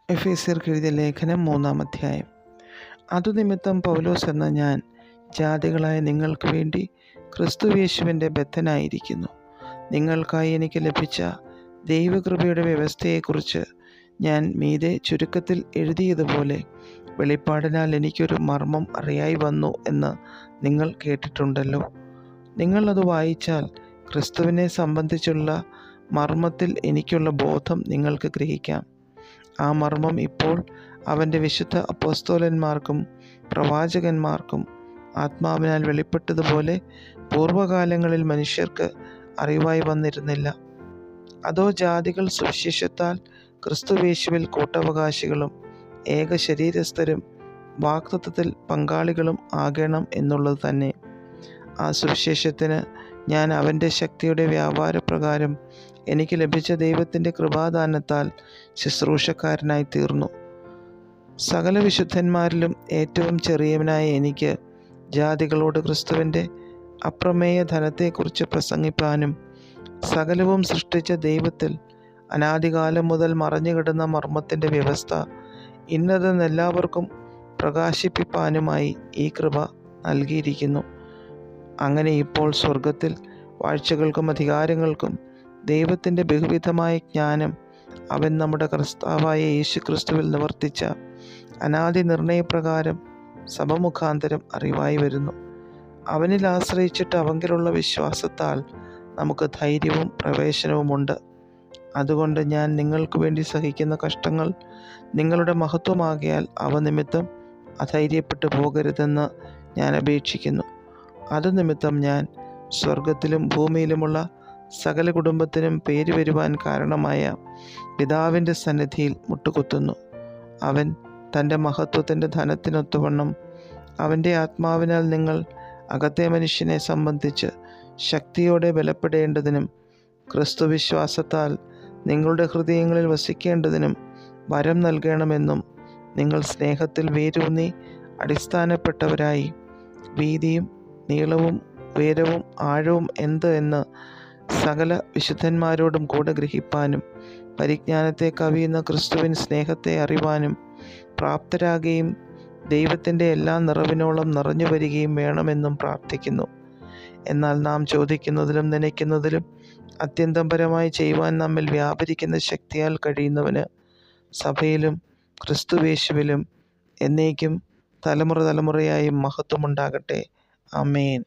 എഫേസ്യർക്ക് എഴുതിയ ലേഖനം 3-ാം അധ്യായം. അതുനിമിത്തം പൗലോസ് എന്ന ഞാൻ ജാതികളായ നിങ്ങൾക്ക് വേണ്ടി ക്രിസ്തുയേശുവിൻ്റെ ബദ്ധനായിരിക്കുന്നു. നിങ്ങൾക്കായി എനിക്ക് ലഭിച്ച ദൈവകൃപയുടെ വ്യവസ്ഥയെക്കുറിച്ച് ഞാൻ മീതെ ചുരുക്കത്തിൽ എഴുതിയതുപോലെ വെളിപ്പാടിനാൽ എനിക്കൊരു മർമ്മം അറിയായി വന്നു എന്ന് നിങ്ങൾ കേട്ടിട്ടുണ്ടല്ലോ. നിങ്ങളത് വായിച്ചാൽ ക്രിസ്തുവിനെ സംബന്ധിച്ചുള്ള മർമ്മത്തിൽ എനിക്കുള്ള ബോധം നിങ്ങൾക്ക് ഗ്രഹിക്കാം. ആ മർമ്മം ഇപ്പോൾ അവൻ്റെ വിശുദ്ധ അപ്പോസ്തലന്മാർക്കും പ്രവാചകന്മാർക്കും ആത്മാവിനാൽ വെളിപ്പെട്ടതുപോലെ പൂർവ്വകാലങ്ങളിൽ മനുഷ്യർക്ക് അറിവായി വന്നിരുന്നില്ല. അതോ ജാതികൾ സുവിശേഷത്താൽ ക്രിസ്തുയേശുവിൽ കൂട്ടവകാശികളും ഏക ശരീരസ്ഥരും വാഗ്ദത്തത്തിൽ പങ്കാളികളും ആകണം എന്നുള്ളത് തന്നെ. ആ സുവിശേഷത്തിന് ഞാൻ അവൻ്റെ ശക്തിയുടെ വ്യാപാരപ്രകാരം എനിക്ക് ലഭിച്ച ദൈവത്തിൻ്റെ കൃപാദാനത്താൽ ശുശ്രൂഷക്കാരനായി തീർന്നു. സകല വിശുദ്ധന്മാരിലും ഏറ്റവും ചെറിയവനായ എനിക്ക് ജാതികളോട് ക്രിസ്തുവിൻ്റെ അപ്രമേയ ധനത്തെക്കുറിച്ച് പ്രസംഗിപ്പാനും സകലവും സൃഷ്ടിച്ച ദൈവത്തിൽ അനാദികാലം മുതൽ മറഞ്ഞുകിടന്ന മർമ്മത്തിൻ്റെ വ്യവസ്ഥ ഇന്നതെന്നെല്ലാവർക്കും പ്രകാശിപ്പിപ്പാനുമായി ഈ കൃപ നൽകിയിരിക്കുന്നു. അങ്ങനെ ഇപ്പോൾ സ്വർഗത്തിൽ വാഴ്ചകൾക്കും അധികാരങ്ങൾക്കും ദൈവത്തിൻ്റെ ബഹുവിധമായ ജ്ഞാനം അവൻ നമ്മുടെ കർത്താവായ യേശു ക്രിസ്തുവിൽ നിവർത്തിച്ച അനാദി നിർണയപ്രകാരം സഭമുഖാന്തരം അറിവായി വരുന്നു. അവനിൽ ആശ്രയിച്ചിട്ട് അവങ്കിലുള്ള വിശ്വാസത്താൽ നമുക്ക് ധൈര്യവും പ്രവേശനവുമുണ്ട്. അതുകൊണ്ട് ഞാൻ നിങ്ങൾക്ക് വേണ്ടി സഹിക്കുന്ന കഷ്ടങ്ങൾ നിങ്ങളുടെ മഹത്വമാകിയാൽ അവ നിമിത്തം അധൈര്യപ്പെട്ടു പോകരുതെന്ന് ഞാൻ അപേക്ഷിക്കുന്നു. അതുനിമിത്തം ഞാൻ സ്വർഗത്തിലും ഭൂമിയിലുമുള്ള സകല കുടുംബത്തിനും പേര് വരുവാൻ കാരണമായ പിതാവിൻ്റെ സന്നിധിയിൽ മുട്ടുകുത്തുന്നു. അവൻ തൻ്റെ മഹത്വത്തിൻ്റെ ധനത്തിനൊത്തവണ്ണം അവൻ്റെ ആത്മാവിനാൽ നിങ്ങൾ അകത്തെ മനുഷ്യനെ സംബന്ധിച്ച് ശക്തിയോടെ ബലപ്പെടേണ്ടതിനും ക്രിസ്തുവിശ്വാസത്താൽ നിങ്ങളുടെ ഹൃദയങ്ങളിൽ വസിക്കേണ്ടതിനും വരം നൽകണമെന്നും നിങ്ങൾ സ്നേഹത്തിൽ വേരൂന്നി അടിസ്ഥാനപ്പെട്ടവരായി വീതിയും നീളവും ഉയരവും ആഴവും എന്ത് എന്ന് സകല വിശുദ്ധന്മാരോടും കൂടെ ഗ്രഹിപ്പാനും പരിജ്ഞാനത്തെ കവിയുന്ന ക്രിസ്തുവിൻ സ്നേഹത്തെ അറിവാനും പ്രാപ്തരാകുകയും ദൈവത്തിൻ്റെ എല്ലാ നിറവിനോളം നിറഞ്ഞു വരികയും വേണമെന്നും പ്രാർത്ഥിക്കുന്നു. എന്നാൽ നാം ചോദിക്കുന്നതിലും നനയ്ക്കുന്നതിലും അത്യന്തപരമായി ചെയ്യുവാൻ നമ്മിൽ വ്യാപരിക്കുന്ന ശക്തിയാൽ കഴിയുന്നവന് സഭയിലും ക്രിസ്തുയേശുവിലും എന്നേക്കും തലമുറ തലമുറയായും മഹത്വമുണ്ടാകട്ടെ. ആമേൻ.